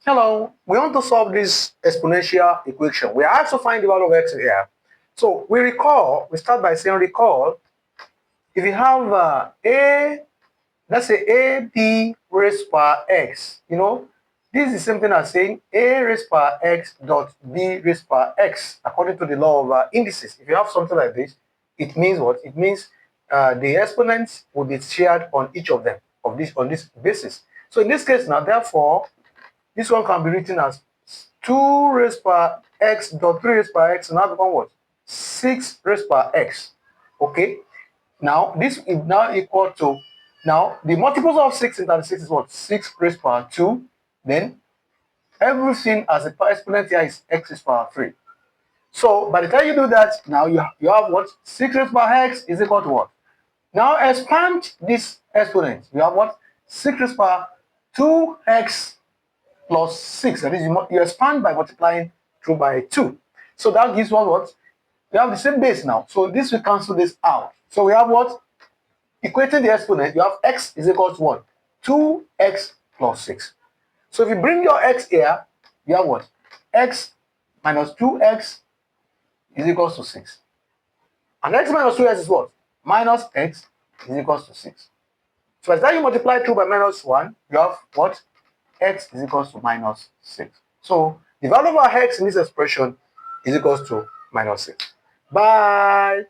Hello, we want to solve this exponential equation. We have to find the value of x here. So we start by saying recall, if you have let's say ab raised per x, this is the same thing as saying a raised per x dot b raised per x, according to the law of indices. If you have something like this, it means what? It means the exponents will be shared on each of them, on this basis. So in this case now, therefore, this one can be written as 2 raised per x dot 3 raised per x now become what? 6 raised per x. Okay. Now this is now equal to, now the multiples of 6 in 36 is what? 6 raised per 2. Then everything as a exponent here is x raised per 3. So by the time you do that, now you have what? 6 raised per x is equal to what? Now expand this exponent. You have what? 6 raised per 2x plus 6. That is, you expand by multiplying through by 2. So that gives one what? We have the same base now. So this will cancel this out. So we have what? Equating the exponent, you have x is equal to what? 2x plus 6. So if you bring your x here, you have what? X minus 2x is equals to 6. And x minus 2x is what? Minus x is equals to 6. So as that you multiply through by minus 1, you have what? X is equals to minus 6. So the value of our x in this expression is equals to minus 6. Bye.